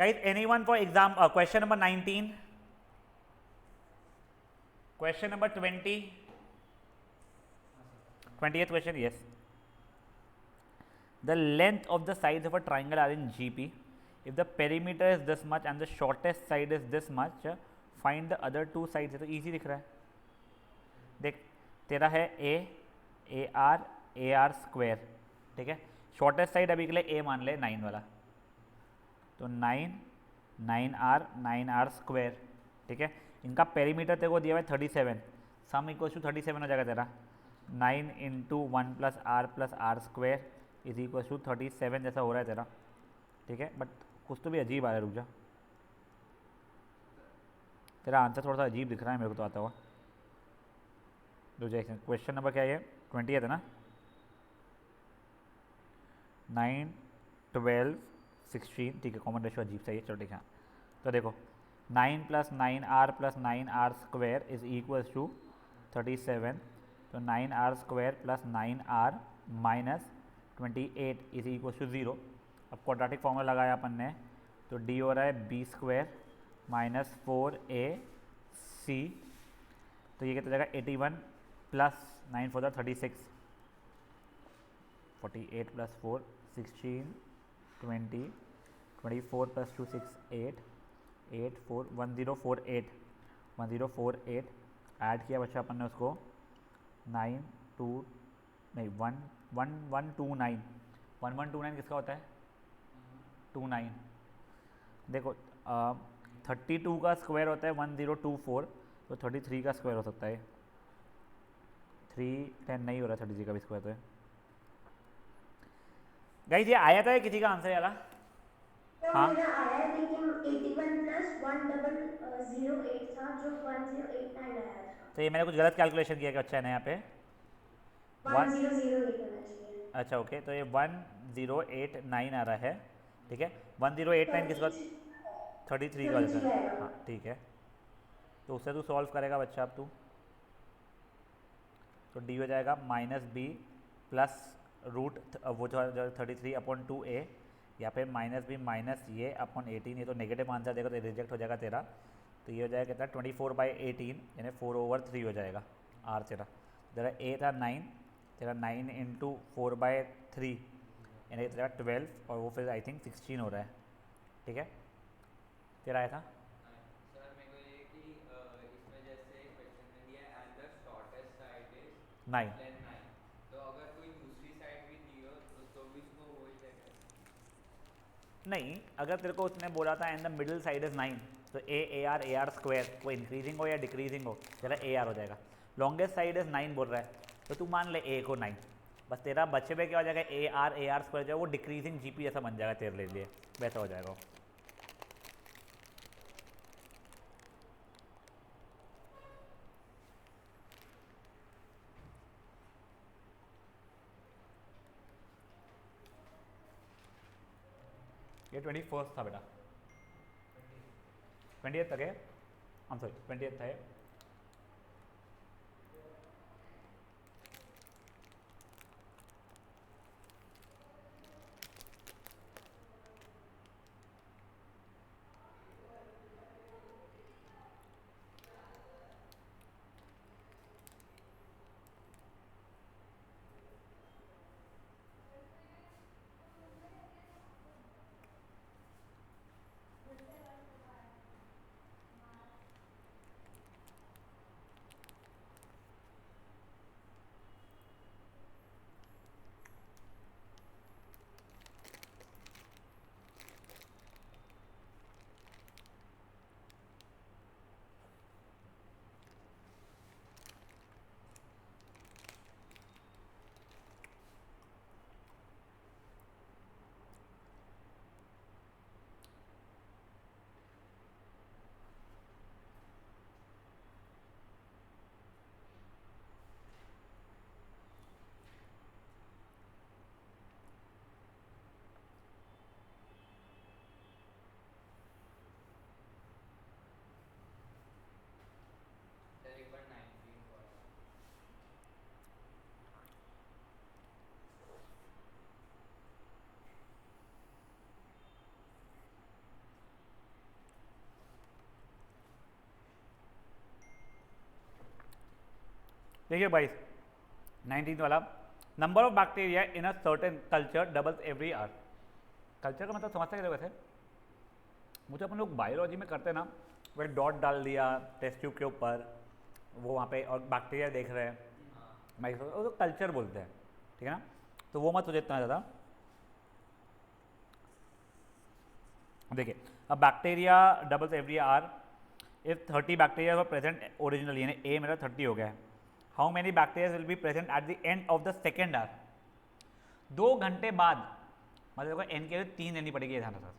Guys, anyone for exam question number 19, question number 20, 20th question, yes. The length of the sides of a triangle are in GP. If the perimeter is this much and the shortest side is this much, find the other two sides. तो easy दिख रहा है, देख तेरा है ए R square, ठीक है। Shortest side अभी के लिए ए मान ले 9 वाला, तो 9 आर स्क्वायर, ठीक है। इनका पेरीमीटर तेरे को दिया हुआ है 37, सम इक्वल टू 37 हो जाएगा तेरा। 9 into 1 plus R square is equal to 37 जैसा हो रहा है तेरा, ठीक है। बट कुछ तो भी अजीब आ रहा है, रुक जा, तेरा आंसर थोड़ा सा अजीब दिख रहा है मेरे को तो आता हुआ। क्वेश्चन नंबर क्या है, 20th है ना। 9, 12, 16, ठीक है। कॉमन रेशियो अजीब सा ही, चलो ठीक है। तो देखो 9 plus 9 R square is equal to 37, तो 9 R square plus 9 R minus 28 is equal to 0। अब क्वाड्रेटिक फॉर्मूला लगाया अपन ने, तो डी हो रहा है बी स्क्वायर माइनस 4ac, तो ये कितना जाएगा 81 प्लस 9 4 36, 48 प्लस 4 16, 20, 24 प्लस 2 6 8, 8 4 1048, 1048 ऐड किया बच्चा अपन ने उसको 9 2 नहीं 1129, 1129 किसका होता है 29। देखो 32 का स्क्वायर होता है 1024, तो 33 का स्क्वायर हो सकता है, 310 नहीं हो रहा 33 का भी स्क्वायर। तो गाइस ये आया था किसी का आंसर वाला, हाँ मेरा आया है, लेकिन 81 प्लस 1008 था जो 1089 आया था। तो ये मैंने कुछ गलत कैलकुलेशन किया क्या, अच्छा है ना यहाँ पे 1008 होना चाहिए। अच्छा ओके, तो ये 1089 आ रहा है, ठीक है। 1089 किसका, 33 33 का होता 33 है, आएगा। हाँ ठीक है। तो उससे तू सॉल्व करेगा बच्चा अब तू, तो डी हो जाएगा माइनस बी प्लस रूट वो जो 33 अपॉन 2a, या फिर माइनस बी माइनस ये अपॉन 18, ये तो नेगेटिव आंसर देगा तो रिजेक्ट हो जाएगा तेरा। तो ये हो जाएगा कितना 24/18 यानी 4/3 हो जाएगा आर तेरा। तेरा ए था 9, तेरा 9 इंटू 4/3 यानी तेरा 12, और वो फिर आई थिंक 16 हो रहा है, ठीक है। तेरा आया था सर मेरे को ये कि इसमें जैसे क्वेश्चन में दिया and the shortest side is 9। Length 9, तो अगर कोई दूसरी साइड भी दी हो तो भी उसको वही लेगा। नहीं, अगर तेरे को उसने बोला था and the middle side is 9, तो ए आर स्क्वायर वो इंक्रीजिंग हो या डिक्रीजिंग हो, तेरा ए आर हो जाएगा। लॉन्गेस्ट साइड इज 9 बोल रहा है, तो तू मान ले ए को 9, बस तेरा बच्चे पे क्या हो जाएगा ए आर स्क्वायर जो है वो डिक्रीजिंग जीपी जैसा बन जाएगा तेरे लिए, वैसा हो जाएगा वो। ये 21st था बेटा, 20th तक है, हम सॉरी 20th है। देखिए भाई 19 वाला, number of bacteria in a certain culture doubles every hour. Culture का मतलब समझते हैं वैसे, मुझे अपन लोग बायोलॉजी में करते हैं ना, वो डॉट डाल दिया टेस्ट ट्यूब के ऊपर, वो वहाँ पे और बैक्टीरिया देख रहे हैं, माइक्रो, वो तो कल्चर बोलते हैं, ठीक है ना। तो वो मत सोचे इतना ज़्यादा। देखिए अब bacteria doubles every hour if 30 bacteria were present originally, यानी ए मेरा 30 हो गया है। How many bacteria will be present at the end of the second hour? 2 घंटे बाद, मतलब एन के 3 लेनी पड़ेगी ध्यान रखना।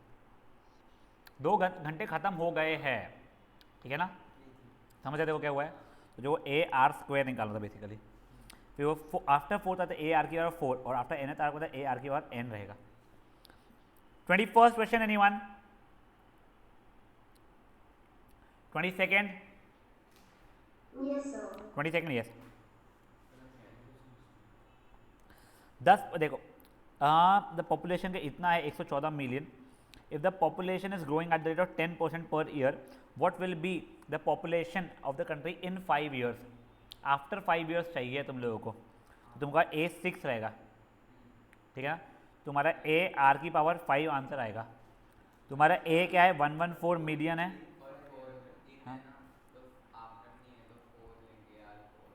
2 घंटे खत्म हो गए हैं, ठीक है ना, समझ देखो क्या हुआ है। तो जो ए आर स्क्वायर निकालना था बेसिकली, फिर वो आफ्टर 4 आता है ए आर की बार 4, और आफ्टर एन आता है ए आर की बार एन रहेगा। 21st question anyone? 22nd? Yes, sir. 22nd yes. 10 देखो द पॉपुलेशन का इतना है 114 million. If the population is growing at the rate of 10% per year, what will be the population of the country in 5 years? After 5 years चाहिए तुम लोगों को, तुम्हारा ए 6 रहेगा, ठीक है ना, तुम्हारा ए आर की पावर 5 आंसर आएगा। तुम्हारा ए क्या है 114 मिलियन है, और 4 3 है ना, तो आफ्टर नहीं है तो 4 लेंगे यार 4,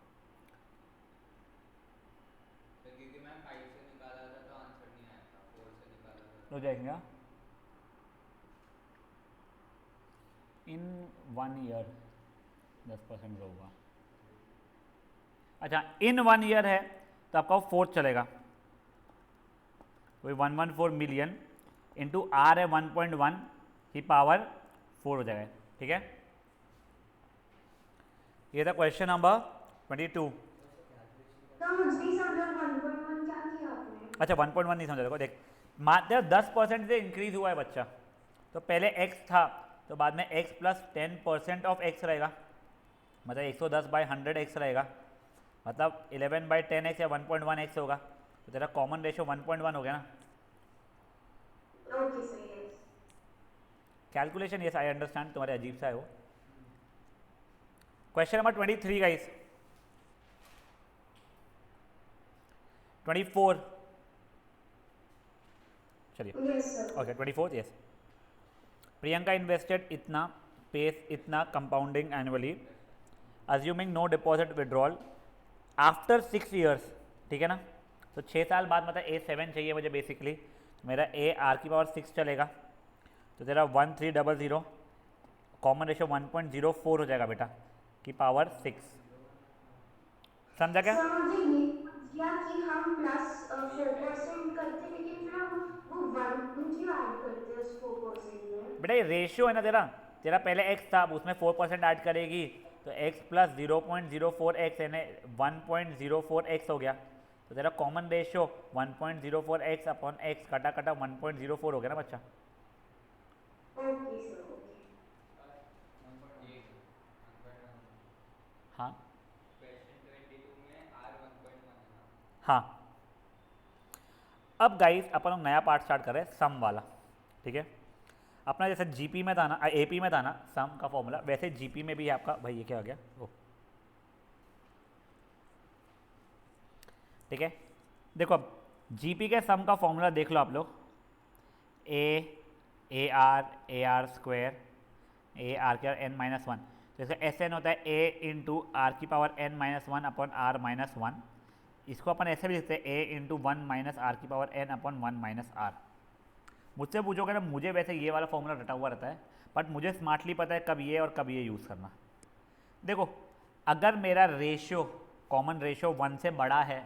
तो क्योंकि मैं 5 से निकाला था तो आंसर नहीं आया था, 4 से निकाला था। हो जाएगा इन 1 ईयर 10% होगा। अच्छा इन 1 ईयर है तो आपका 4 चलेगा, वही 114 मिलियन इंटू आर है 1.1 की पावर 4 हो जाएगा, ठीक है। ये था क्वेश्चन नंबर 22। तो मुझे नहीं समझा 1.1 क्या किया आपने? अच्छा 1.1 नहीं समझा, देखो देख मात्र 10% से इंक्रीज हुआ है बच्चा, तो पहले x था तो बाद में x प्लस 10% ऑफ x रहेगा, मतलब 110/100x रहेगा, मतलब 11/10x या 1.1x होगा, तो तेरा कॉमन रेशियो 1.1 हो गया ना। Okay sir, yes. Calculation yes I understand, तुम्हारे अजीब सा है वो। क्वेश्चन नंबर 23 गाइस, 24 चलिए, yes sir. Okay 24 yes. Priyanka invested इतना, पेस इतना compounding annually, assuming no deposit withdrawal after 6 years, ठीक है ना। तो 6 साल बाद मतलब A7 चाहिए मुझे बेसिकली, मेरा ए आर की पावर 6 चलेगा, तो तेरा 1300, कॉमन रेशियो 1.04 हो जाएगा बेटा की पावर 6, समझा क्या? सर मुझे ये समझ गया कि हम प्लस 4% करते, लेकिन फिर हम वो 1 क्यों ऐड करते हैं उस 4% में? बेटा ये रेशियो है ना तेरा, तेरा पहले x था, अब उसमें 4% ऐड करेगी तो x प्लस 0.04x यानी 1.04x हो गया, तो तेरा common ratio 1.04x upon x कटा कटा 1.04 हो गया ना बच्चा। Okay sir, okay. नंबर 8 हाँ क्वेश्चन 22 में R 1.1 है ना। हाँ, अब गाइस अपन लोग नया पार्ट स्टार्ट कर रहे हैं सम वाला, ठीक है। अपना जैसे जीपी में था ना, एपी में था ना सम का फॉर्मूला, वैसे जीपी में भी है आपका। भाई ये क्या हो गया ओ, ठीक है। देखो अब जीपी के सम का फॉर्मूला देख लो आप लोग, A R square A R के एन माइनस वन, तो इसका एस एन होता है ए इंटू आर की power N minus one upon R minus one. इसको अपन ऐसे भी लिखते हैं A into one minus R की power N upon one minus R. मुझसे पूछोगे ना, मुझे वैसे ये वाला फॉर्मूला रटा हुआ रहता है, बट मुझे स्मार्टली पता है कब ये और कब ये यूज़ करना। देखो अगर मेरा रेशियो कॉमन रेशियो 1 से बड़ा है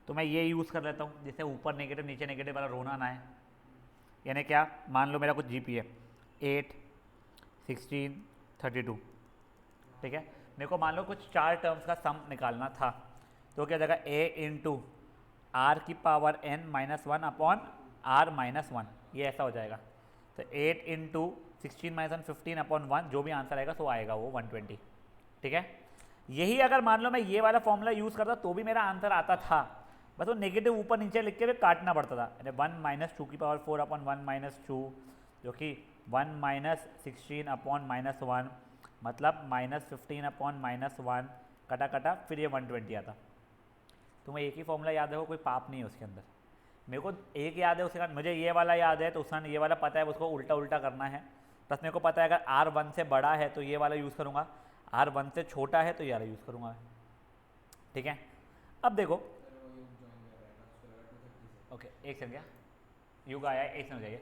तो मैं ये यूज़ कर लेता हूँ, जिससे ऊपर नेगेटिव नीचे नेगेटिव वाला रोना ना है। यानी क्या, मान लो मेरा कुछ जीपी है 8, 16, 32, ठीक है। मेरे को मान लो कुछ 4 टर्म्स का सम निकालना था, तो क्या जगह ए इंटू आर की power N minus one upon R minus one, ये ऐसा हो जाएगा। तो 8 इंटू 16 माइनस वन 15 अपॉन 1, जो भी आंसर आएगा सो आएगा वो 120, ठीक है। यही अगर मान लो मैं ये वाला फॉर्मूला यूज़ करता तो भी मेरा आंसर आता था, बस वो नेगेटिव ऊपर नीचे लिख के भी काटना पड़ता था। यानी 1 माइनस 2 की पावर 4 अपॉन 1 माइनस 2, जो कि 1 माइनस 16 अपॉन माइनस 1, मतलब माइनस 15 अपॉन माइनस 1 कटा कटा फिर ये 120 आता। तुम्हें एक ही फॉर्मूला याद है, कोई पाप नहीं है उसके अंदर। मेरे को एक याद है, उसके बाद मुझे ये वाला याद है, तो उसने ये वाला पता है, उसको उल्टा उल्टा करना है। प्लस मेरे को पता है अगर R1 से बड़ा है तो ये वाला यूज़ करूँगा, R1 से छोटा है तो ये वाला यूज़ करूँगा। ठीक है, अब देखो ओके, एक सेकंड, क्या युग आया है, एक सेकंड जाइए।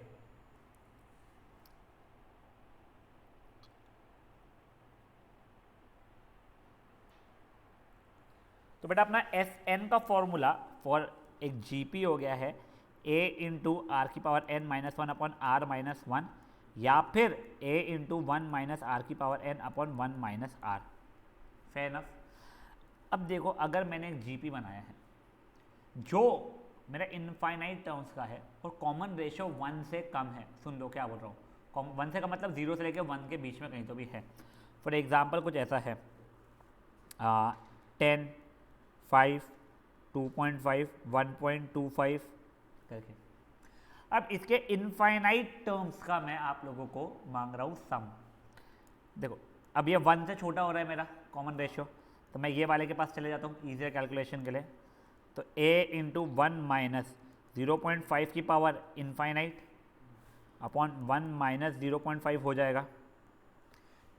तो बेटा अपना एस एन का फॉर्मूला फॉर एक जीपी हो गया है a इंटू आर की power n minus one upon R minus one, या फिर a into one minus R की power n upon one minus R. Fair enough. अब देखो अगर मैंने एक जीपी बनाया है जो मेरा इनफाइनाइट टर्म्स का है और कॉमन रेशियो 1 से कम है, सुन लो क्या बोल रहा हूँ, 1 से कम मतलब 0 से लेकर 1 के बीच में कहीं तो भी है। फॉर एग्जाम्पल कुछ ऐसा है 10, 5, 2.5, 1.25 करके। अब इसके इनफाइनाइट टर्म्स का मैं आप लोगों को मांग रहा हूँ सम। देखो अब ये 1 से छोटा हो रहा है मेरा कॉमन रेशियो, तो मैं ये वाले के पास चले जाता हूँ ईजियर कैलकुलेशन के लिए। तो a इंटू 1 माइनस 0.5 की पावर इनफाइनाइट अपॉन 1 माइनस 0.5 हो जाएगा।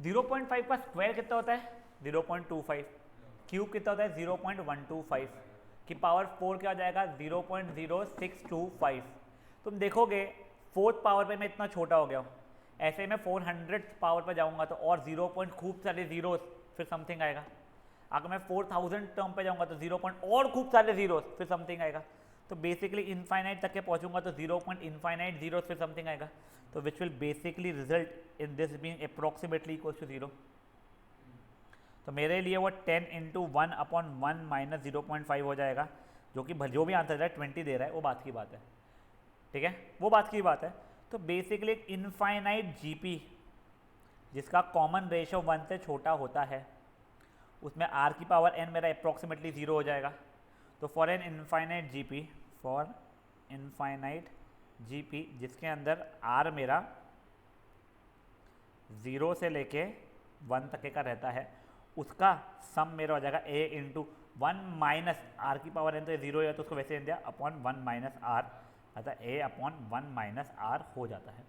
0.5 का स्क्वायर कितना होता है 0.25, क्यूब कितना होता है 0.125 की पावर 4 क्या हो जाएगा 0.0625। तुम देखोगे फोर्थ पावर पे मैं इतना छोटा हो गया हूँ, ऐसे में 400 पावर पे जाऊँगा तो और 0 पॉइंट खूब सारे जीरोस फिर समथिंग आएगा। अगर मैं 4000 टर्म पे जाऊँगा तो 0 पॉइंट और खूब सारे जीरोस फिर समथिंग आएगा। तो बेसिकली इनफाइनाइट तक के पहुँचूंगा तो 0 पॉइंट इनफाइनाइट जीरोस फिर समथिंग आएगा, तो which will basically result in this being approximately equal to 0। तो मेरे लिए वो 10 इंटू 1 अपॉन 1 माइनस 0.5 हो जाएगा, जो कि जो भी आंसर है 20 दे रहा है, वो बात की बात है। ठीक है, वो बात की बात है। तो बेसिकली एक इनफाइनाइट जीपी जिसका कॉमन रेशियो 1 से छोटा होता है उसमें r की पावर n मेरा अप्रॉक्सीमेटली 0 हो जाएगा। तो for an infinite GP, for infinite GP जिसके अंदर r मेरा 0 से लेके 1 तक का रहता है, उसका सम मेरा हो जाएगा a इंटू 1 माइनस आर की पावर n, तो 0 है तो उसको वैसे दिया अपॉन 1 माइनस आर, अतः a अपॉन 1 माइनस आर हो जाता है।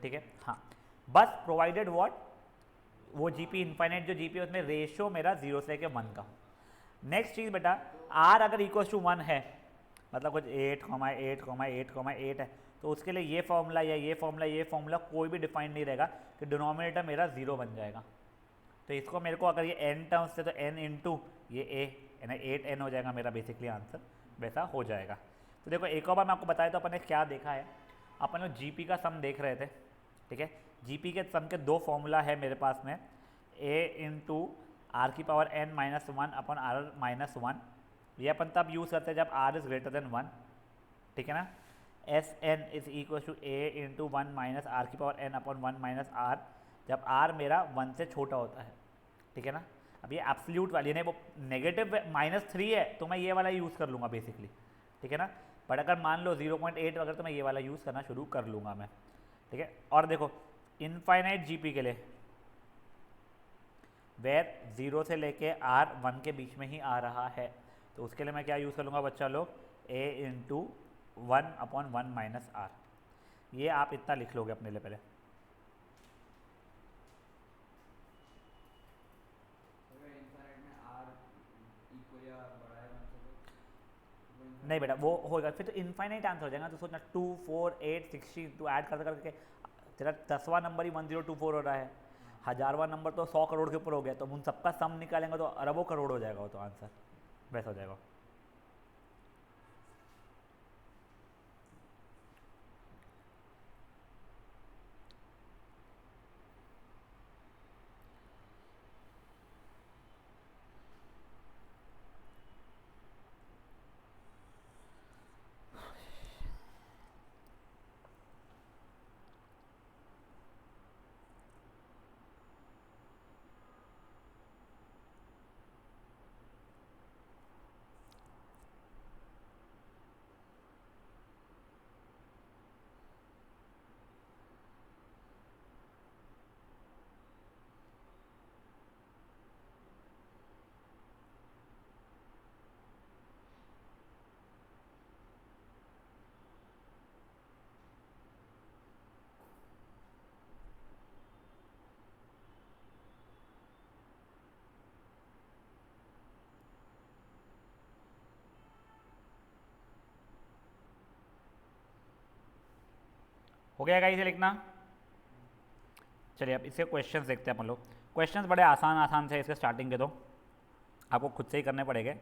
ठीक है, हाँ, बस प्रोवाइडेड व्हाट, वो जीपी इनफाइनाइट जो जीपी है उसमें रेशियो मेरा 0 से लेके 1 का हो। नेक्स्ट चीज़ बेटा, r अगर इक्वल टू 1 है, मतलब कुछ 8,8,8,8 है, तो उसके लिए ये फॉर्मूला या ये फॉर्मूला कोई भी डिफाइन नहीं रहेगा कि डिनोमिनेटर मेरा 0 बन जाएगा। तो इसको मेरे को अगर ये n टर्म्स थे तो n इंटू ये a है ना 8n हो जाएगा मेरा बेसिकली आंसर, वैसा हो जाएगा। तो देखो एक और बार मैं आपको बताया तो अपन ने क्या देखा है, अपन लोग जीपी का सम देख रहे थे। ठीक है, जीपी के सम के दो फॉर्मूला है मेरे पास में, a इंटू आर की power n minus 1 upon R minus 1, ये अपन तब यूज़ करते हैं जब r इज़ ग्रेटर देन 1। ठीक है ना, S N is equal to a into 1 minus R की power n upon 1 minus R, जब r मेरा 1 से छोटा होता है। ठीक है ना, अब ये एब्सोल्यूट वाली नहीं, वो नेगेटिव -3 है तो मैं ये वाला यूज़ कर लूँगा बेसिकली। ठीक है ना, बट अगर मान लो 0.8 वगैरह तो मैं ये वाला यूज़ करना शुरू कर लूँगा मैं। ठीक है, और देखो इनफाइनाइट जीपी के लिए वेर 0 से लेके r 1 के बीच में ही आ रहा है, तो उसके लिए मैं क्या यूज़ कर लूँगा बच्चा लोग, a into 1 upon 1 minus R. ये आप इतना लिख लोगे अपने लिए पहले। नहीं बेटा वो होगा फिर तो इनफाइनाइट आंसर हो जाएगा। तो सोचना 2, 4, 8, 16 तो ऐड करते करके तेरा 10वां नंबर ही 1024 हो रहा है, 1000वां नंबर तो 100 करोड़ के ऊपर हो गया, तो उन सबका सम निकालेंगे तो अरबों करोड़ हो जाएगा वो तो आंसर, वैसा हो जाएगा। हो गया इसे लिखना। चलिए अब इसके क्वेश्चंस देखते हैं अपन लोग। क्वेश्चंस बड़े आसान आसान से इसके स्टार्टिंग के, तो आपको खुद से ही करने पड़ेंगे,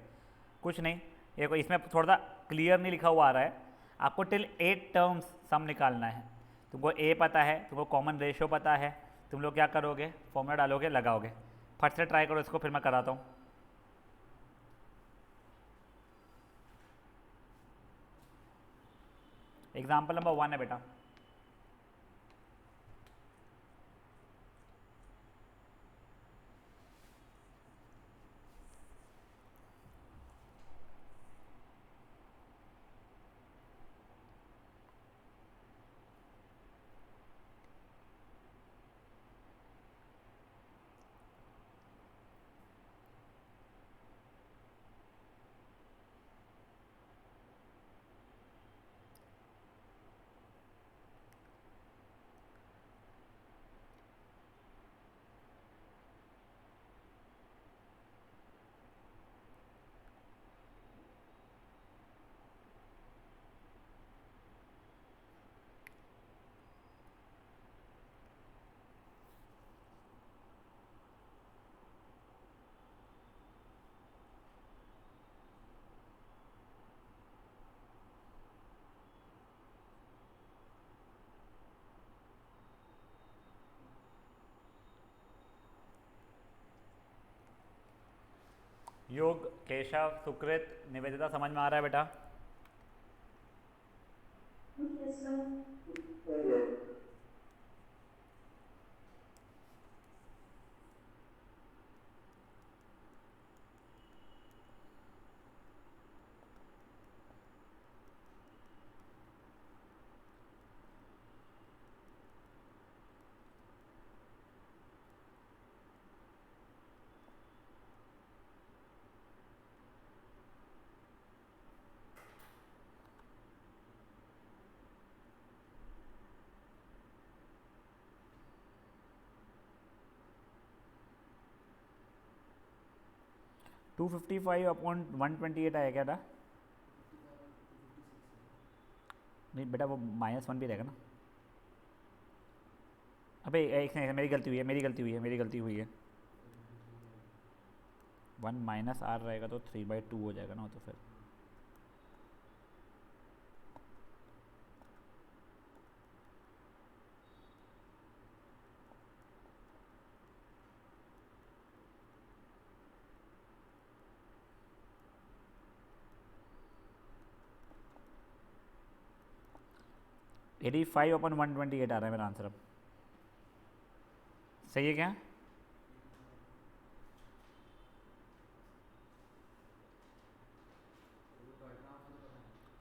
कुछ नहीं। ये कोई इसमें थोड़ा सा क्लियर नहीं लिखा हुआ आ रहा है। आपको टिल 8 टर्म्स सम निकालना है। तुमको ए पता है, तुमको कॉमन रेशियो पता है, तुम लोग क्या करोगे, फॉर्मूला डालोगे, लगाओगे। फट से ट्राई करो इसको, फिर मैं कराता हूँ। एग्जाम्पल नंबर 1 है बेटा। योग, केशव, सुकृत, निवेदिता समझ में आ रहा है बेटा? Yes sir. 255 अपॉन 128 आया क्या था? नहीं बेटा, वो -1 भी रहेगा ना। अबे एक सेकंड, मेरी गलती हुई है, मेरी गलती हुई है। 1 माइनस आर रहेगा तो 3/2 हो जाएगा ना वो, तो फिर (85 अपॉन 128 आ रहा है मेरा आंसर अब। सही है क्या?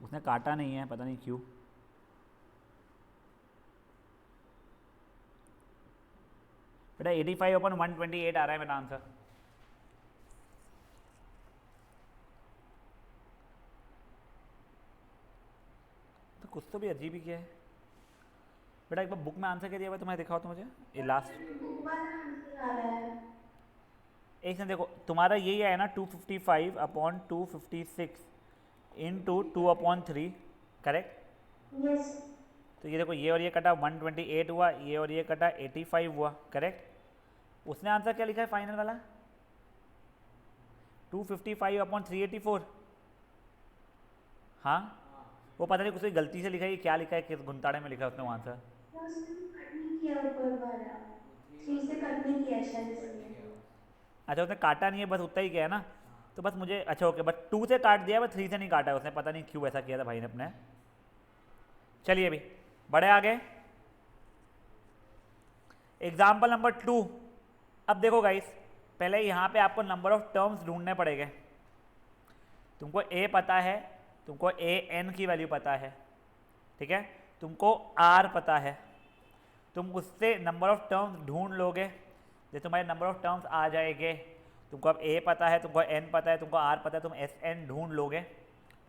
उसने काटा नहीं है, पता नहीं क्यों। बेटा 85 अपॉन 128 आ रहा है मेरा आंसर। तो कुछ तो भी अजीब ही क्या है बेटा। एक बार बुक में आंसर क्या दिया हुआ है तुम्हें दिखाओ तो मुझे, ये लास्ट। बुक वाला आंसर आ रहा है। एक सेकंड देखो, तुम्हारा यही है ना 255 अपॉन 256 इंटू 2/3, करेक्ट? यस। तो ये देखो, ये और ये कटा 128 हुआ, ये और ये कटा 85 हुआ, करेक्ट? उसने आंसर क्या लिखा है फाइनल वाला? 255 अपॉन 384। हाँ, वो पता नहीं कुछ गलती से लिखा है, ये क्या लिखा है, किस घुनताड़े में लिखा है उसने वो आंसर। उसने कट नहीं किया ऊपर वाला, 3 से कट नहीं किया है शायद इसलिए। अच्छा, उसने काटा नहीं है, बस उतना ही किया है ना। तो बस मुझे, अच्छा ओके, बस 2 से काट दिया, बस 3 से नहीं काटा है उसने, पता नहीं क्यों ऐसा किया था भाई ने अपने। चलिए अभी बढ़े आगे। Example number 2। अब देखो गाइस, पहले यहाँ पे आपको नंबर ऑफ टर्म्स ढूंढने पड़ेंगे। तुमको ए पता है, तुमको ए एन की वैल्यू पता है, ठीक है? तुमको आर पता है, तुम उससे नंबर ऑफ टर्म्स ढूंढ लोगे। जब तुम्हारे नंबर ऑफ टर्म्स आ जाएंगे, तुमको अब ए पता है, तुमको एन पता है, तुमको आर पता है, तुम एस एन ढूंढ लोगे।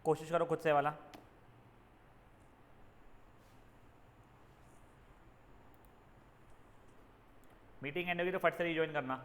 कोशिश करो खुद से वाला। मीटिंग एंड होगी तो फट से रिज्वाइन करना।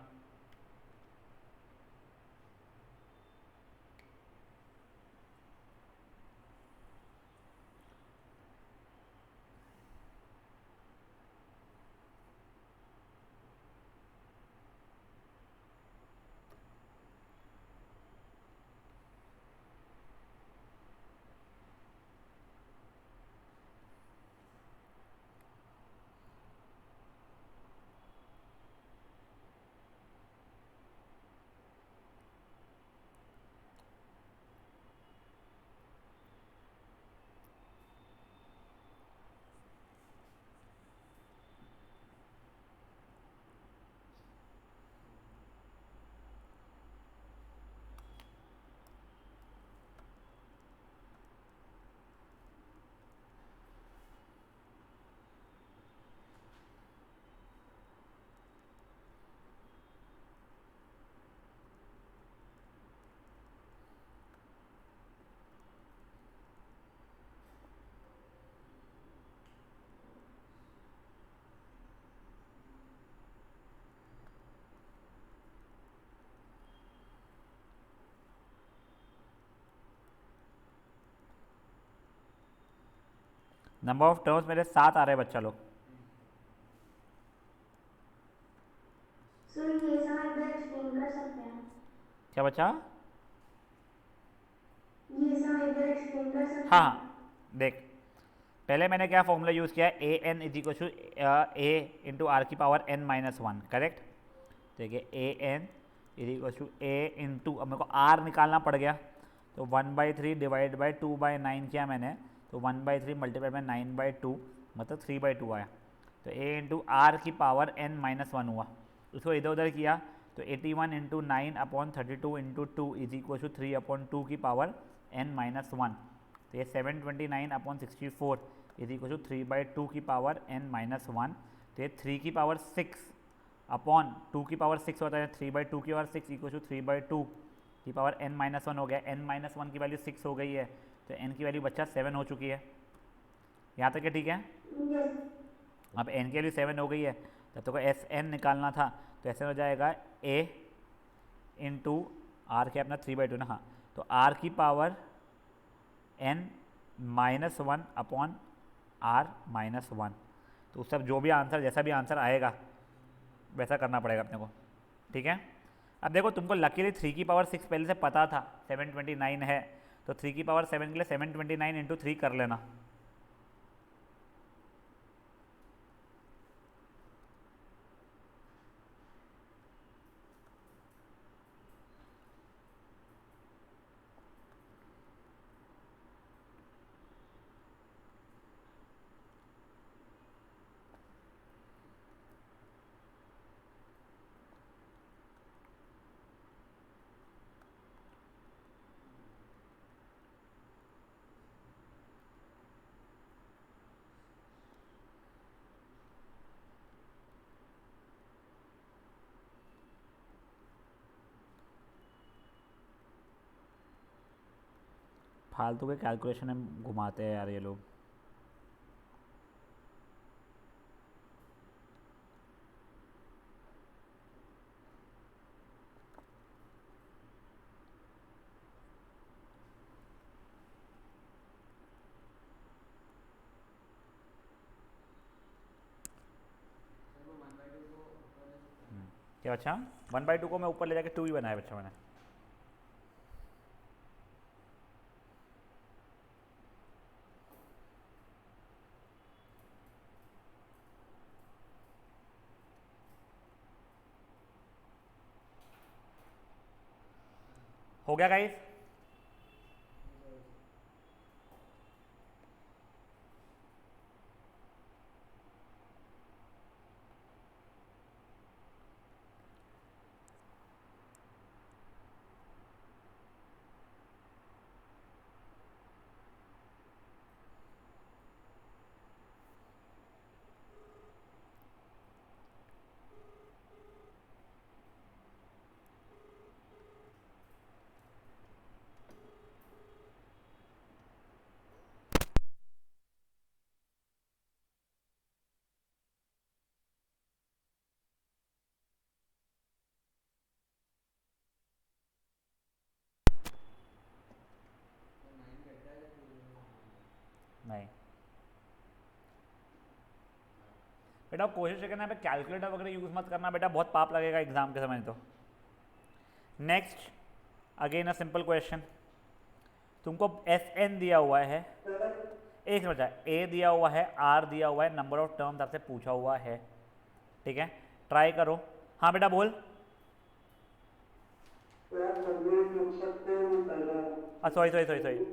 नंबर ऑफ टर्म्स मेरे 7 आ रहे हैं बच्चा लोग। सर ये सब एक बार एक्सप्लेन कर सकते हैं? क्या बच्चा? ये सब एक बार एक्सप्लेन कर सकते हाँ हैं? हाँ, देख पहले मैंने क्या फॉर्मूला यूज़ किया है, A N is equal to A into R की power N minus one, correct. देखिए A N is equal to A into, अब मेरे को आर निकालना पड़ गया, तो 1/3 डिवाइड बाई 2/9 किया मैंने, तो 1/3 मल्टीप्लाई बाई 9/2 मतलब 3/2 आया। तो ए इंटू आर की पावर एन माइनस वन हुआ, उसको इधर उधर किया तो 81 into 9/32 into 2 is equal to 3/2 की पावर एन माइनस वन। तो ये 729/64 इज इक्वल टू 3/2 की पावर एन माइनस वन। तो ये 3 की पावर 6 अपॉन 2 की पावर 6 होता है, 3/2 की पावर 6 इक्वल टू 3/2 की पावर एन माइनस वन हो गया। एन माइनस वन की वैल्यू 6 हो गई है, तो एन की वैल्यू बच्चा 7 हो चुकी है। यहाँ तक है, ठीक है। यस। अब एन की वैल्यू 7 हो गई है, तब तो एस एन निकालना था, तो ऐसे हो जाएगा ए इंटू आर के अपना 3/2 ना, हाँ, तो आर की power N minus one upon R minus one. तो सब जो भी आंसर, जैसा भी आंसर आएगा वैसा करना पड़ेगा अपने को, ठीक है। अब देखो तुमको लकीली 3 की पावर 6 पहले से पता था 729 है, तो 3 की पावर 7 के लिए 729 इंटू 3 कर लेना। फालतू के कैलकुलेशन में घुमाते हैं यार ये लोग। क्या बच्चा? 1/2 को मैं ऊपर ले जाके 2 ही बनाया बच्चा मैंने। हो गया गाइस? नहीं बेटा, कोशिश करना है कैलकुलेटर वगैरह यूज़ मत करना बेटा, बहुत पाप लगेगा एग्जाम के समय। तो next again a simple question, तुमको एस एन दिया हुआ है, एक बचा ए दिया हुआ है, आर दिया हुआ है, नंबर ऑफ टर्म्स आपसे पूछा हुआ है, ठीक है। ट्राई करो। हाँ बेटा बोल। सॉरी सॉरी सॉरी सॉरी,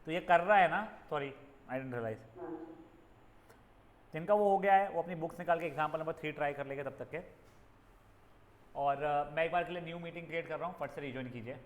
तो ये कर रहा है ना, सॉरी आई डेंट रियलाइज। जिनका वो हो गया है वो अपनी बुक्स निकाल के एग्जाम्पल नंबर 3 ट्राई कर लेंगे तब तक के। और मैं एक बार के लिए न्यू मीटिंग क्रिएट कर रहा हूँ, फट से रिज्वाइन कीजिए।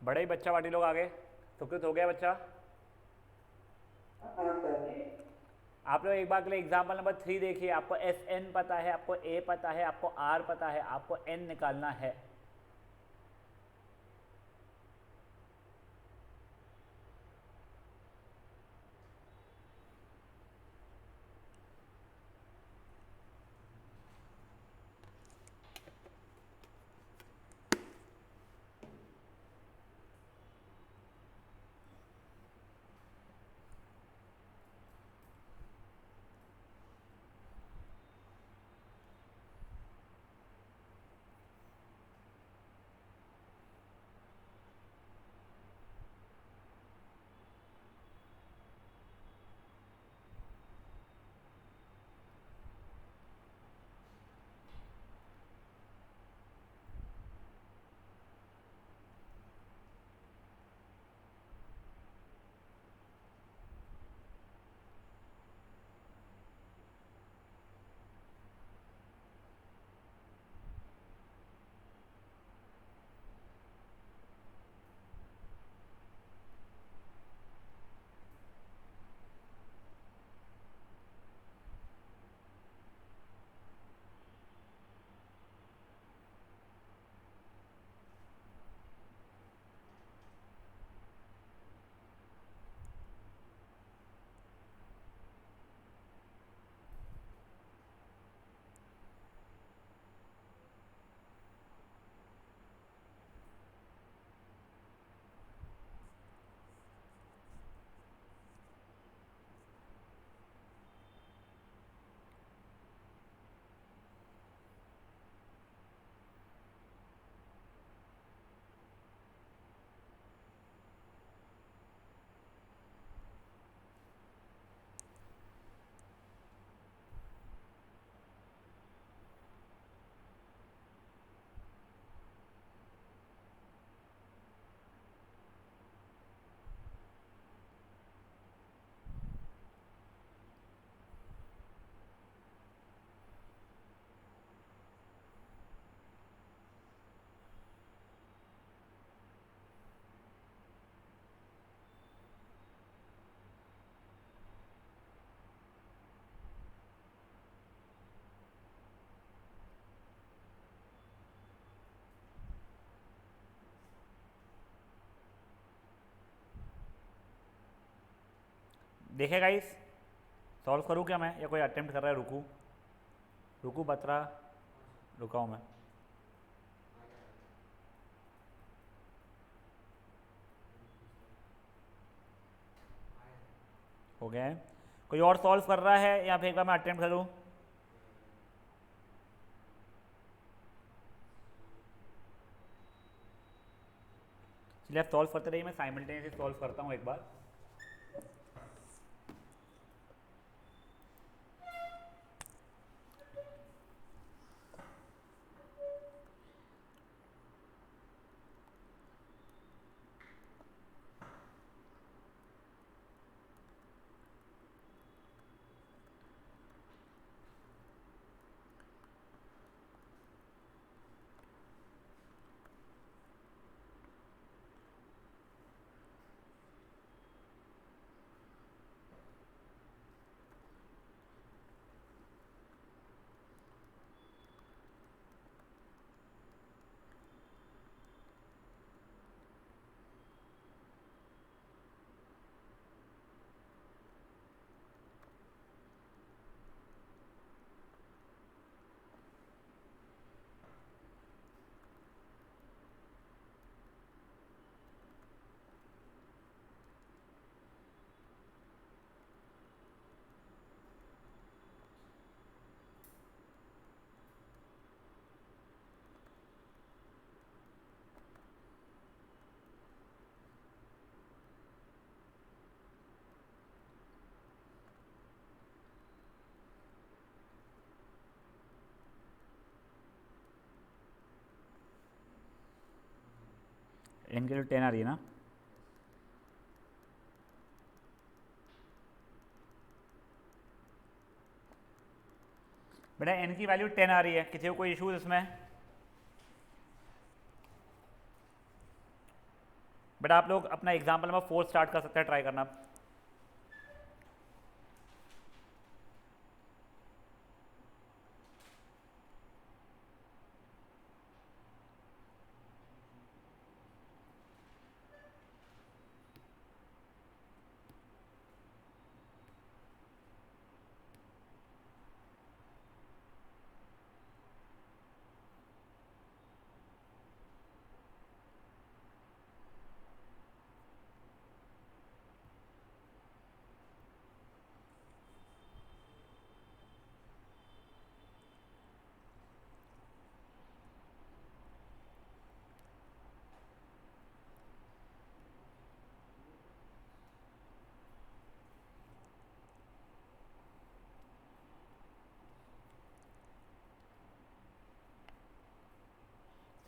बड़े ही बच्चा पार्टी लोग आ गए। सुकृत हो गया बच्चा? आप लोग एक बार के लिए एग्जाम्पल नंबर 3 देखिए। आपको एस एन पता है, आपको ए पता है, आपको आर पता है, आपको एन निकालना है। देखे गाइस, सॉल्व करूँ क्या मैं, या कोई अटेम्प्ट कर रहा है? रुकू रुकू बतरा, रुका हूँ मैं। हो गया है? कोई और सॉल्व कर रहा है या फिर एक बार मैं अटेम्प्ट करूँ? चलिए आप सॉल्व करते रहिए, मैं साइमल्टेनियसली सॉल्व करता हूँ एक बार। एन की वैल्यू 10 आ रही है ना? बेटा एन की वैल्यू 10 आ रही है, किसी को कोई इशू इसमें? बट आप लोग अपना एग्जाम्पल नंबर 4 स्टार्ट कर सकते हैं, ट्राई करना।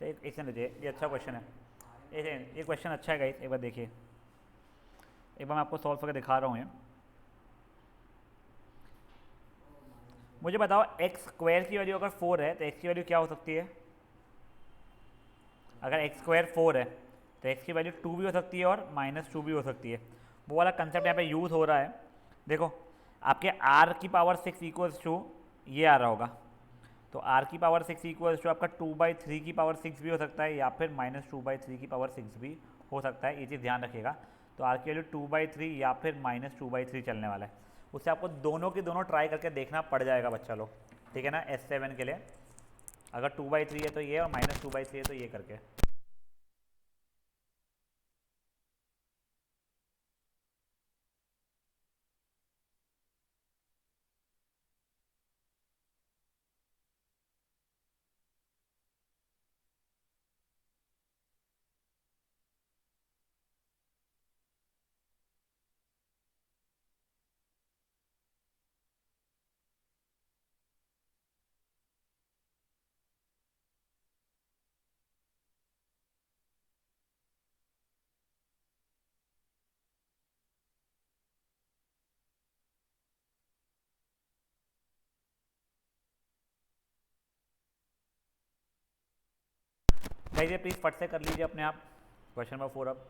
एक सेकंड लीजिए, ये अच्छा क्वेश्चन है। एक सेकंड, ये क्वेश्चन अच्छा है गाइस, एक बार देखिए, एक बार मैं आपको सॉल्व करके दिखा रहा हूँ ये। मुझे बताओ एक्स स्क्वायर की वैल्यू अगर 4 है तो एक्स की वैल्यू क्या हो सकती है? अगर एक्स स्क्वायर 4 है तो एक्स की वैल्यू 2 भी हो सकती है और -2 भी हो सकती है। वो वाला कंसेप्ट यहाँ पे यूज़ हो रहा है। देखो, आपके आर की पावर 6 इक्वल्स टू ये आ रहा होगा, तो आर की पावर 6 इक्वल्स टू आपका 2/3 की पावर 6 भी हो सकता है, या फिर -2/3 की पावर 6 भी हो सकता है। ये चीज़ ध्यान रखिएगा। तो आर की वैल्यू 2/3 या फिर -2/3 चलने वाला है। उससे आपको दोनों की दोनों ट्राई करके देखना पड़ जाएगा बच्चा लोग, ठीक है ना, S7 के लिए। अगर 2/3 है तो ये, और -2/3 है तो ये करके। गाइस प्लीज़ फट से कर लीजिए अपने आप क्वेश्चन नंबर 4 अब।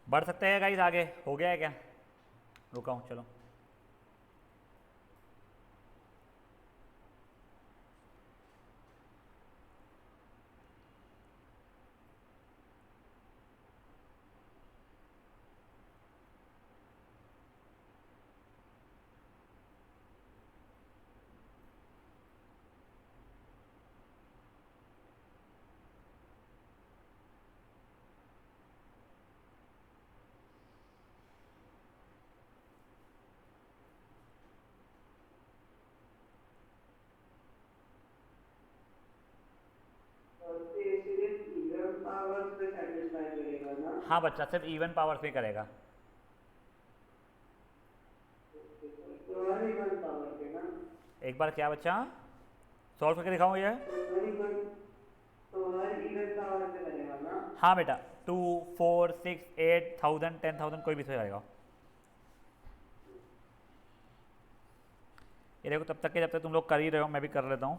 बढ़ सकते हैं गाइस आगे, हो गया है क्या? रुका हूँ, चलो। तो ये सिर्फ इवन पावर्स में सेटिस्फाई करेगा ना? हाँ बच्चा, सिर्फ इवन पावर्स में करेगा। तो हर इवन पावर पे ना, एक बार क्या बच्चा सॉल्व करके दिखाऊँ ये? तो हर इवन पावर पे बनेगा ना। हाँ बेटा, 2 4 6 8,000 10,000 कोई भी सही आएगा। ये देखो, तब तक के जब तक तुम लोग कर ही रहे हो मैं भी कर लेता हूँ।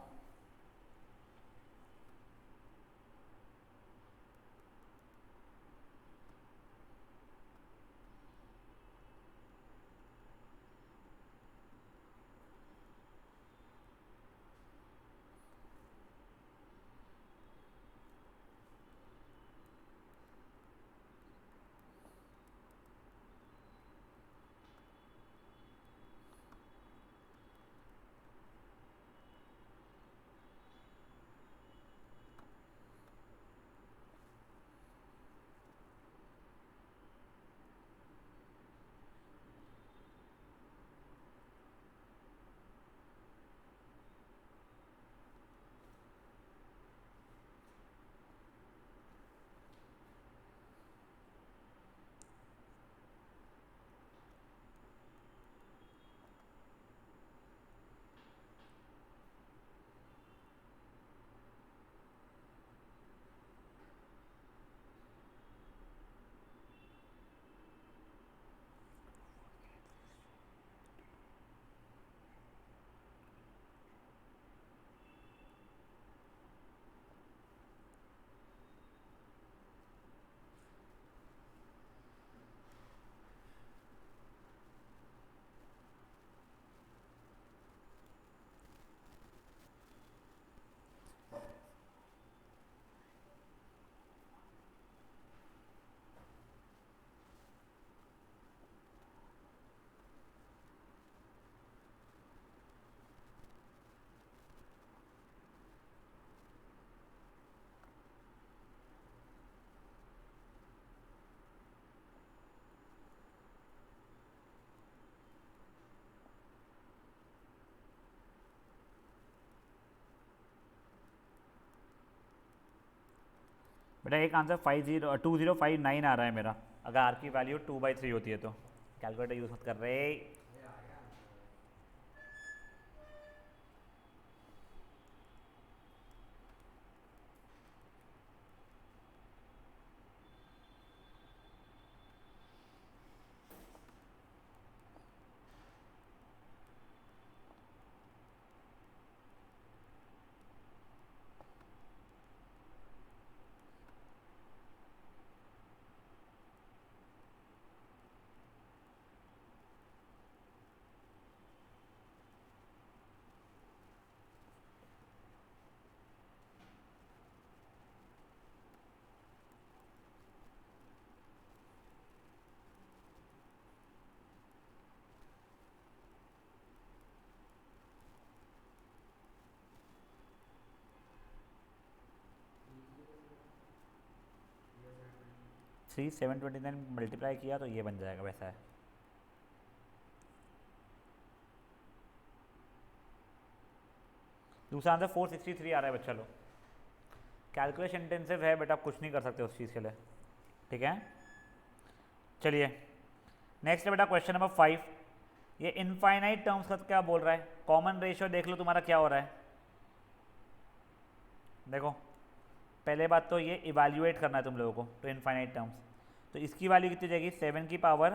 बेटा एक आंसर 2059 आ रहा है मेरा, अगर आर की वैल्यू 2/3 होती है तो। कैलकुलेटर यूज़ मत कर रहे। 729 मल्टीप्लाई किया तो ये बन जाएगा, वैसा है। दूसरा आंसर 463 आ रहा है बच्चा लोग। कैलकुलेशन इंटेंसिव है बेटा, आप कुछ नहीं कर सकते उस चीज़ के लिए, ठीक है। चलिए नेक्स्ट है बेटा क्वेश्चन नंबर 5। ये इनफाइनाइट टर्म्स का क्या बोल रहा है? कॉमन रेशियो देख लो तुम्हारा क्या हो रहा है। देखो पहले बात तो ये इवैल्यूएट करना है तुम लोगों को तो इनफाइनाइट टर्म्स, तो इसकी वैल्यू कितनी जाएगी? 7 की पावर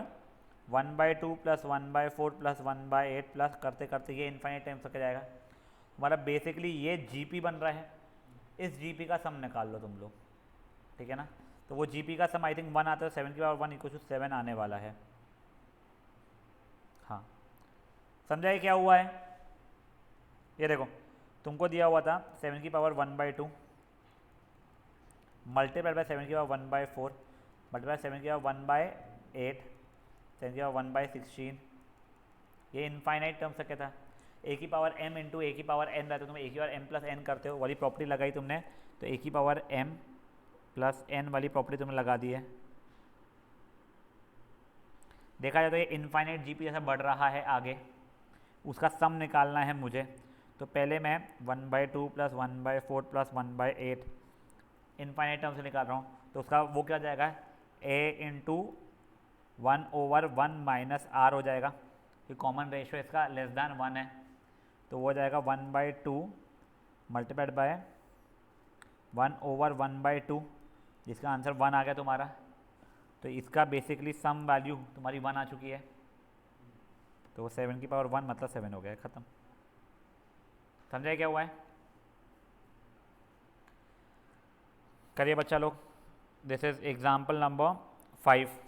1/2 प्लस 1/4 प्लस 1/8 प्लस करते करते ये इनफाइनाइट टाइम्स तक जाएगा। हमारा बेसिकली ये जीपी बन रहा है, इस जीपी का सम निकाल लो तुम लोग, ठीक है ना। तो वो जीपी का सम आई थिंक 1 आता है, 7 की पावर 1 = 7 आने वाला है। हाँ समझाइए क्या हुआ है? ये देखो तुमको दिया हुआ था 7 की पावर 1/2 मल्टीप्लाई बाय 7 की पावर 1/4 मल्टीप्लाई 7 की पावर 1/8 7 की पावर 1/16। ये इनफाइनाइट टर्म से क्या था? ए की पावर m इंटू ए की पावर n रहता है, तुम ए की पावर m प्लस n करते हो, वाली प्रॉपर्टी लगाई तुमने, तो ए की पावर m प्लस n वाली प्रॉपर्टी तुमने लगा दी है। देखा जाए तो ये इनफाइनाइट जीपी जैसा बढ़ रहा है आगे, उसका सम निकालना है मुझे। तो पहले मैं 1/2 प्लस 1/4 प्लस 1/8 इनफाइनाइट टर्म से निकाल रहा हूँ, तो उसका वो क्या जाएगा? a इंटू 1/1 माइनस r हो जाएगा, कि कॉमन रेशियो इसका लेस दैन 1 है, तो वो हो जाएगा 1/2 मल्टीप्लाइड बाय 1/1/2, जिसका आंसर 1 आ गया तुम्हारा। तो इसका बेसिकली सम वैल्यू तुम्हारी 1 आ चुकी है, तो वो 7 की पावर 1 मतलब 7 हो गया, ख़त्म। समझाए क्या हुआ है? करिए बच्चा लोग, this is example number 5।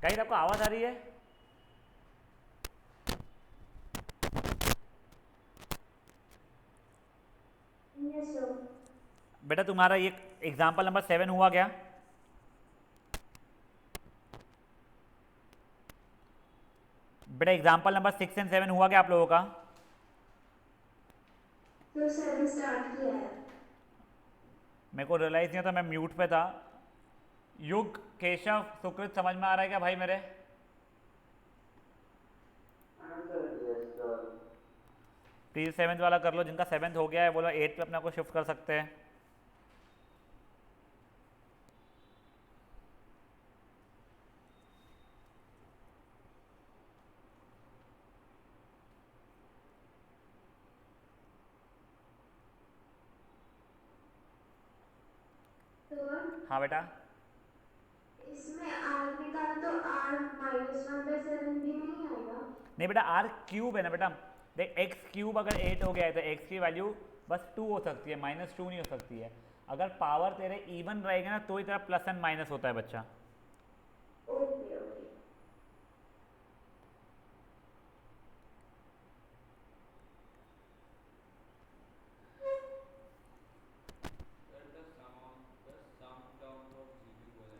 Guys आपको आवाज आ रही है? Yes sir. बेटा तुम्हारा ये एग्जाम्पल नंबर 7 हुआ क्या? बेटा एग्जाम्पल नंबर 6 एंड 7 हुआ क्या आप लोगों का? तो 7 स्टार्ट किया है। मेरे को रियलाइज नहीं था, मैं म्यूट पे था। युग, केशव, सुकृत समझ में आ रहा है क्या भाई मेरे? प्लीज 7th वाला कर लो, जिनका 7th हो गया है वो लोग 8th पे अपने को शिफ्ट कर सकते हैं। तो हाँ बेटा, इसमें r निकालो तो r -1/7 भी नहीं आएगा। नहीं बेटा आर क्यूब है ना बेटा। देख एक्स क्यूब अगर 8 हो गया है तो एक्स की वैल्यू बस 2 हो सकती है, -2 नहीं हो सकती है। अगर पावर तेरे इवन रहेगा ना तो ही तेरा प्लस एंड माइनस होता है बच्चा। Okay okay.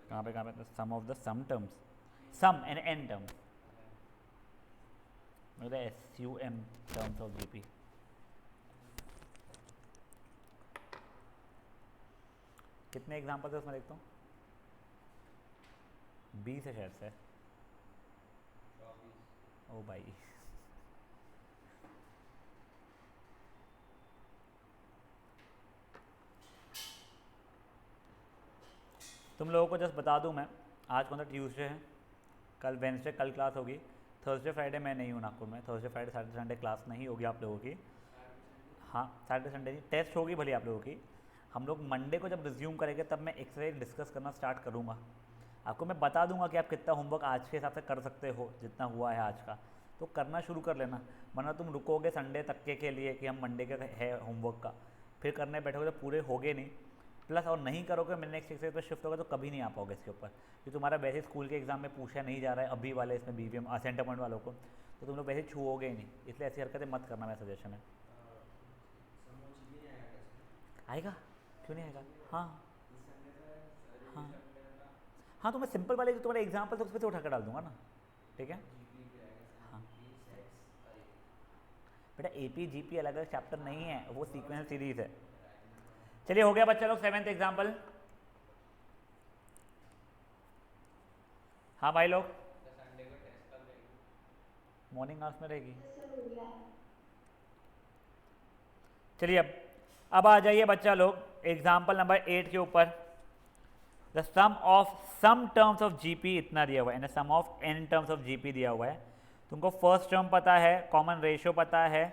कहाँ पे sum of the sum terms, sum and N terms, मतलब SUM टर्म्स ऑफ GP। कितने एग्जाम्पल है उसमें देखता हूँ? 20 है शायद से। ओ भाई, तुम लोगों को जस्ट बता दूं मैं, आज कौन सा ट्यूसडे है, कल वेंसडे कल क्लास होगी, थर्सडे फ्राइडे मैं नहीं हूँ नागपुर में, Thursday Friday Saturday Sunday class नहीं होगी आप लोगों की। हाँ सैटरडे संडे नहीं, टेस्ट होगी भले आप लोगों की। हम लोग मंडे को जब रिज्यूम करेंगे तब मैं एक्सरसाइज डिस्कस करना स्टार्ट करूँगा। आपको मैं बता दूंगा कि आप कितना होमवर्क आज के हिसाब से कर सकते हो, जितना हुआ है आज का तो करना शुरू कर लेना, वरना तुम रुकोगे संडे तक के लिए कि हम मंडे का है होमवर्क का, फिर करने बैठोगे तो पूरे होगे नहीं, प्लस और नहीं करोगे मैं नेक्स्ट एक्सरसाइज पर शिफ्ट होगा तो कभी नहीं आ पाओगे इसके ऊपर, क्योंकि तुम्हारा वैसे स्कूल के एग्जाम में पूछा नहीं जा रहा है अभी वाले इसमें BVM सेंटर पॉइंट वालों को, तो तुम लोग वैसे छूओगे ही नहीं, इसलिए ऐसी हरकतें मत करना, मेरा सजेशन है। आएगा क्यों नहीं आएगा? हाँ हाँ हाँ, तो मैं सिंपल वाले जो तुम्हारे एग्जाम्पल तो उस पर से उठा कर डाल दूंगा ना, ठीक है। हाँ बेटा AP GP अलग अलग चैप्टर नहीं है, वो सीक्वेंस सीरीज है। चलिए हो गया बच्चा लोग 7th एग्जाम्पल। हाँ भाई लोग, संडे को टेस्ट कब रहेगी? मॉर्निंग आवर्स में रहेगी। सर हो गया है। चलिए अब आ जाइए बच्चा लोग एग्जाम्पल नंबर 8 के ऊपर। The sum of sum terms of GP इतना दिया हुआ है, sum of n terms of GP दिया हुआ है। तुमको फर्स्ट टर्म पता है, कॉमन रेशियो पता है,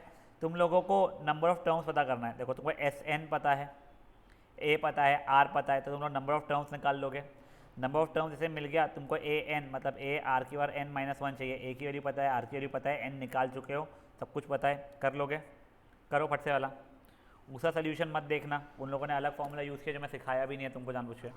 तुम लोगों को नंबर ऑफ टर्म्स पता करना है। देखो तुमको SN पता है, A पता है, R पता है, तो तुम लोग नंबर ऑफ टर्म्स निकाल लोगे। नंबर ऑफ टर्म्स जैसे मिल गया तुमको AN मतलब A R की बार n -1 चाहिए, A की वैल्यू पता है, R की वैल्यू पता है, n निकाल चुके हो, सब कुछ पता है, कर लोगे। करो फट से वाला, उसका सोल्यूशन मत देखना, उन लोगों ने अलग फॉर्मूला यूज़ किया जो मैं सिखाया भी नहीं है तुमको जानबूझ के।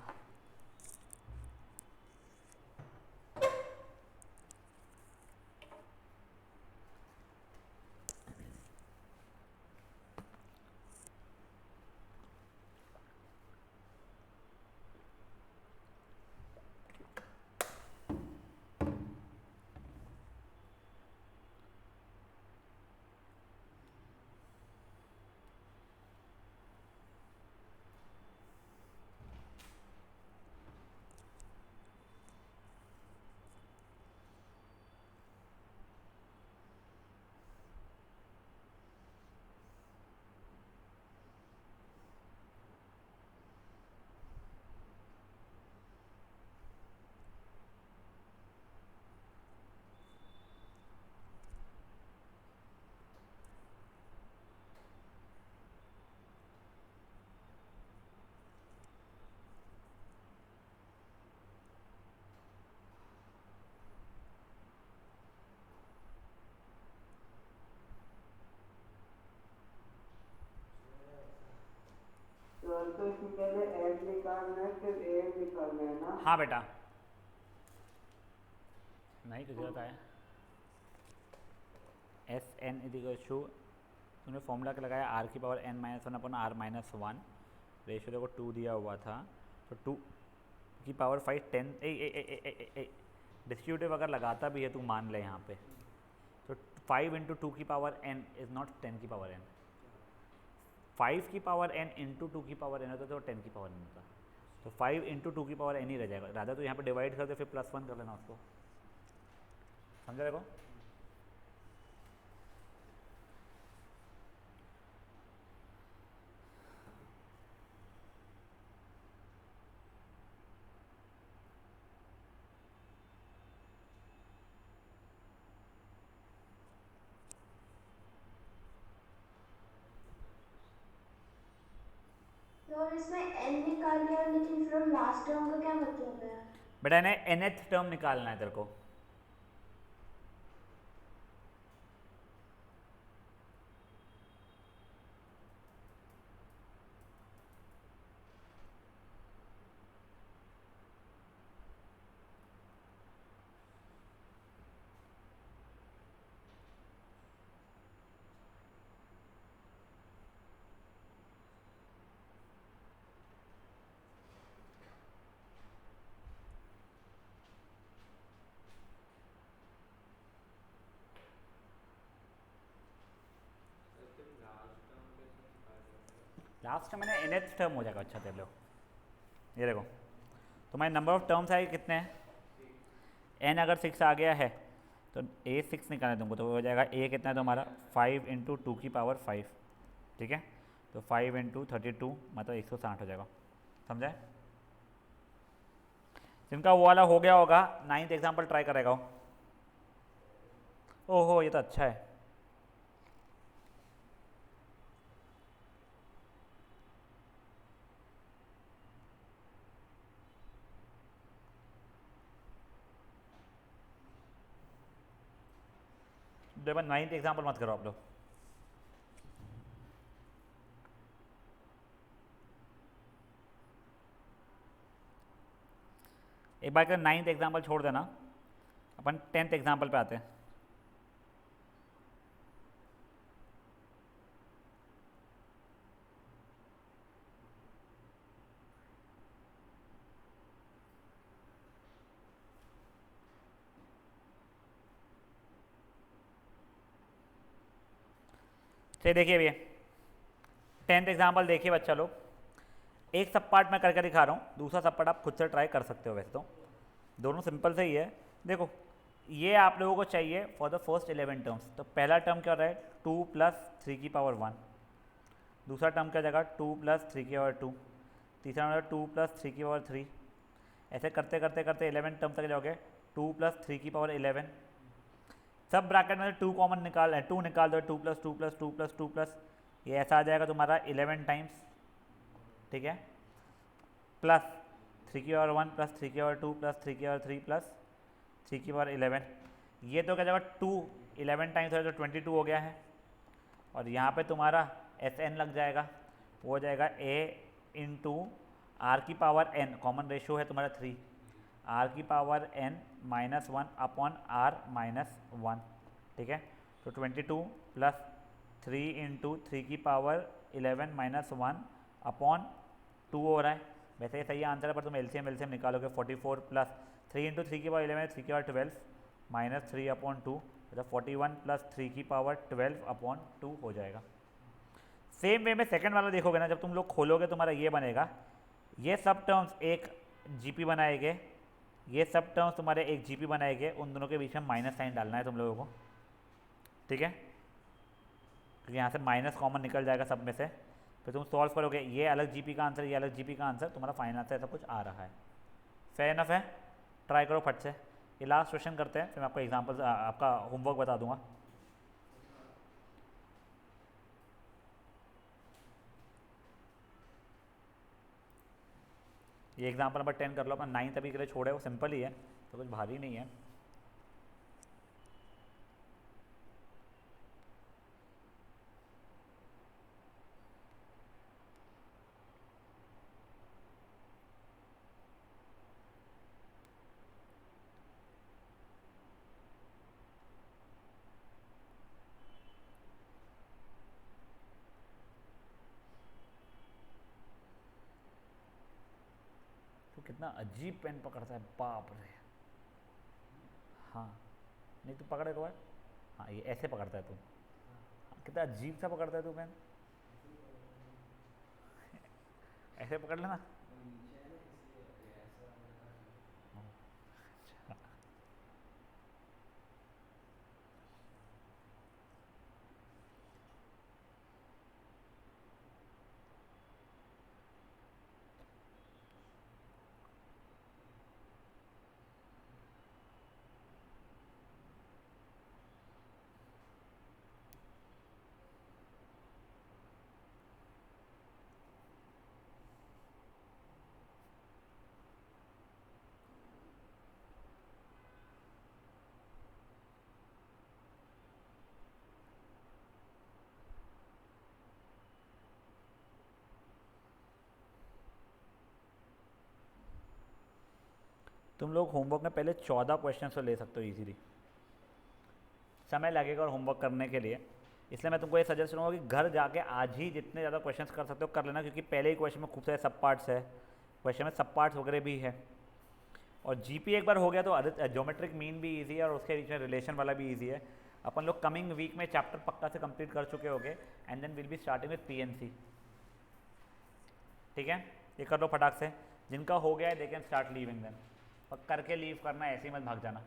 तो इसमें पहले n निकालना है फिर a निकालना है ना? हाँ बेटा, नहीं कुछ गलत आया। एस एन इजिकल टू, तुमने फॉर्मूला क्या लगाया, आर की power n minus one upon R minus one, ratio देखो 2 दिया हुआ था, तो 2 की पावर 5 10 डिस्ट्रीब्यूटिव अगर लगाता भी है तू मान ले यहाँ पे, तो 5 इंटू टू की पावर n इज़ नॉट 10 की पावर n, 5 की पावर n इंटू टू की पावर n होता तो 10 की पावर n होता, तो 5 इंटू टू की पावर n ही रह जाएगा, राधा तो यहाँ पे डिवाइड कर दे फिर +1 कर लेना उसको, समझा देखो। और इसमें n निकाल लिया, लेकिन फिर लास्ट टर्म का क्या मतलब है? बेटा इन्हें nth टर्म निकालना है तेरे को, लास्ट में मैंने nth टर्म हो जाएगा। अच्छा तेरे लो, ये देखो तुम्हारे नंबर ऑफ टर्म्स आए कितने हैं, n अगर 6 आ गया है तो a 6 निकालना है तुमको, तो हो जाएगा a कितना है तुम्हारा 5 इंटू टू की पावर 5, ठीक है, तो 5 इंटू 32 मतलब 160 हो जाएगा, समझा। जिनका वो वाला हो गया होगा 9th एग्जाम्पल ट्राई करेगा वो। ओहो ये तो अच्छा है, देखो 9th एग्जाम्पल मत करो आप लोग, एक बार कर 9th एग्जाम्पल छोड़ देना, अपन 10th एग्जाम्पल पे आते हैं। चलिए देखिए भैया 10th एग्जाम्पल देखिए बच्चा लोग, एक सब पार्ट मैं करके दिखा रहा हूँ, दूसरा सब पार्ट आप खुद से ट्राई कर सकते हो, वैसे तो दोनों सिंपल से ही है। देखो ये आप लोगों को चाहिए फॉर द फर्स्ट 11 टर्म्स, तो पहला टर्म क्या हो रहा है 2 + 3 की पावर 1, दूसरा टर्म क्या जाएगा 2 + 3 की पावर 2, तीसरा हो 2 + 3 की पावर 3, ऐसे करते करते करते 11 टर्म तक जाओगे 2 + 3 की पावर 11, सब ब्रैकेट में 2 कॉमन निकाल 2 निकाल दो, 2 + 2 + 2 + 2 प्लस, ये ऐसा आ जाएगा तुम्हारा 11 टाइम्स, ठीक है, प्लस 3 की पावर 1 + 3 की पावर 2 + 3 की पावर 3 + 3 की पावर 11, ये तो क्या जाएगा 2 11 टाइम्स है तो 22 हो गया है, और यहाँ पे तुम्हारा Sn लग जाएगा, वो हो जाएगा a इंटू आर की पावर n, कॉमन रेशियो है तुम्हारा 3, आर की पावर n -1 अपॉन आर -1, ठीक है, तो 22 + 3 इंटू 3 की पावर 11 -1 अपॉन 2 हो रहा है, वैसे ये सही आंसर है, पर तुम एलसीएम निकालोगे 44 + 3 इंटू 3 की पावर 11 3 की पावर 12 -3 अपॉन 2, मतलब 41 + 3 की पावर 12 अपॉन 2 हो जाएगा। सेम वे में सेकंड वाला देखोगे ना, जब तुम लोग खोलोगे तुम्हारा ये बनेगा, ये सब टर्म्स एक जीपी बनाएंगे, ये सब टर्म्स तुम्हारे एक जीपी बनाएंगे, उन दोनों के बीच में माइनस साइन डालना है तुम लोगों को, ठीक है, क्योंकि यहाँ से माइनस कॉमन निकल जाएगा सब में से, फिर तुम सॉल्व करोगे, ये अलग जीपी का आंसर, ये अलग जीपी का आंसर, तुम्हारा फाइनल आंसर ऐसा कुछ आ रहा है। फेयर इनफ है, ट्राई करो फट से। ये लास्ट क्वेश्चन करते हैं, फिर मैं आपको एग्जाम्पल आपका होमवर्क बता दूंगा। ये एग्जाम्पल नंबर 10 कर लो, अपना 9th अभी के लिए छोड़े, वो सिंपल ही है, तो कुछ भारी नहीं है। कितना अजीब पेन पकड़ता है, बाप रे। हाँ नहीं तू पकड़ एक बार, हाँ ये ऐसे पकड़ता है तू, कितना अजीब सा पकड़ता है तू पेन, ऐसे पकड़ लेना। तुम लोग होमवर्क में पहले 14 क्वेश्चन तो ले सकते हो इजीली, समय लगेगा और होमवर्क करने के लिए, इसलिए मैं तुमको ये सजेस्ट करूँगा कि घर जाके आज ही जितने ज़्यादा क्वेश्चंस कर सकते हो कर लेना, क्योंकि पहले ही क्वेश्चन में खूब सारे सब पार्ट्स है, क्वेश्चन में सब पार्ट्स वगैरह भी है। और जीपी एक बार हो गया तो ज्योमेट्रिक मीन भी ईजी है और उसके बीच में रिलेशन वाला भी ईजी है। अपन लोग कमिंग वीक में चैप्टर पक्का से कंप्लीट कर चुके होंगे, and then will be starting with PNC. ठीक है, ये कर लो फटाक से, जिनका हो गया है they can start leaving then, और करके लीव करना, ऐसे ही मत भाग जाना।